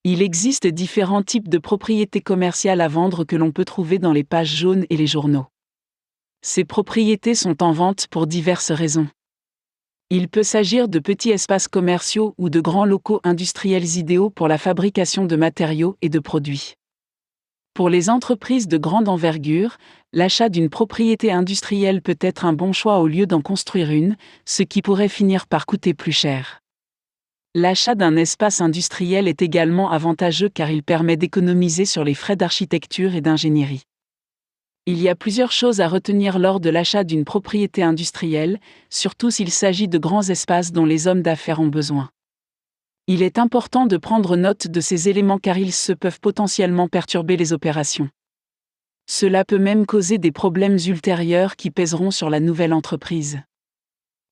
Il existe différents types de propriétés commerciales à vendre que l'on peut trouver dans les pages jaunes et les journaux. Ces propriétés sont en vente pour diverses raisons. Il peut s'agir de petits espaces commerciaux ou de grands locaux industriels idéaux pour la fabrication de matériaux et de produits. Pour les entreprises de grande envergure, l'achat d'une propriété industrielle peut être un bon choix au lieu d'en construire une, ce qui pourrait finir par coûter plus cher. L'achat d'un espace industriel est également avantageux car il permet d'économiser sur les frais d'architecture et d'ingénierie. Il y a plusieurs choses à retenir lors de l'achat d'une propriété industrielle, surtout s'il s'agit de grands espaces dont les hommes d'affaires ont besoin. Il est important de prendre note de ces éléments car ils peuvent potentiellement perturber les opérations. Cela peut même causer des problèmes ultérieurs qui pèseront sur la nouvelle entreprise.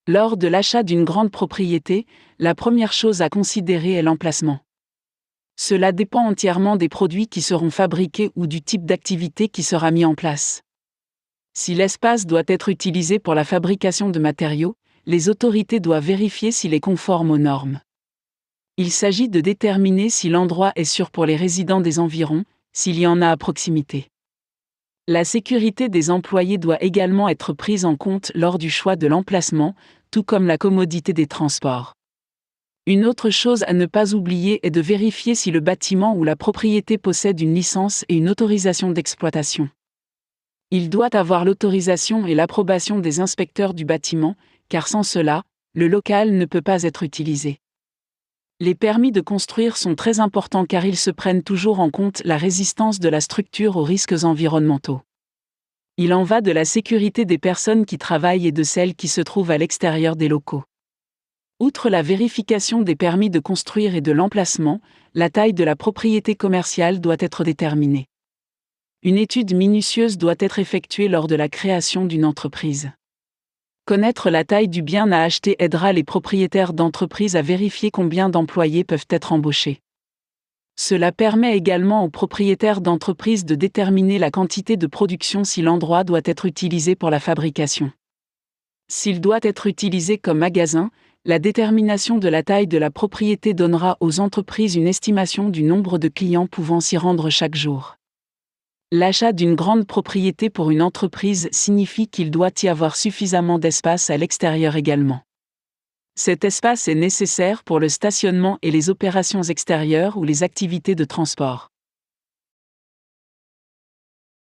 Lors de l'achat d'une grande propriété, la première chose à considérer est l'emplacement. Cela dépend entièrement des produits qui seront fabriqués ou du type d'activité qui sera mis en place. Si l'espace doit être utilisé pour la fabrication de matériaux, les autorités doivent vérifier s'il est conforme aux normes. Il s'agit de déterminer si l'endroit est sûr pour les résidents des environs, s'il y en a à proximité. La sécurité des employés doit également être prise en compte lors du choix de l'emplacement, tout comme la commodité des transports. Une autre chose à ne pas oublier est de vérifier si le bâtiment ou la propriété possède une licence et une autorisation d'exploitation. Il doit avoir l'autorisation et l'approbation des inspecteurs du bâtiment, car sans cela, le local ne peut pas être utilisé. Les permis de construire sont très importants car ils prennent toujours en compte la résistance de la structure aux risques environnementaux. Il en va de la sécurité des personnes qui travaillent et de celles qui se trouvent à l'extérieur des locaux. Outre la vérification des permis de construire et de l'emplacement, la taille de la propriété commerciale doit être déterminée. Une étude minutieuse doit être effectuée lors de la création d'une entreprise. Connaître la taille du bien à acheter aidera les propriétaires d'entreprises à vérifier combien d'employés peuvent être embauchés. Cela permet également aux propriétaires d'entreprises de déterminer la quantité de production si l'endroit doit être utilisé pour la fabrication. S'il doit être utilisé comme magasin, la détermination de la taille de la propriété donnera aux entreprises une estimation du nombre de clients pouvant s'y rendre chaque jour. L'achat d'une grande propriété pour une entreprise signifie qu'il doit y avoir suffisamment d'espace à l'extérieur également. Cet espace est nécessaire pour le stationnement et les opérations extérieures ou les activités de transport.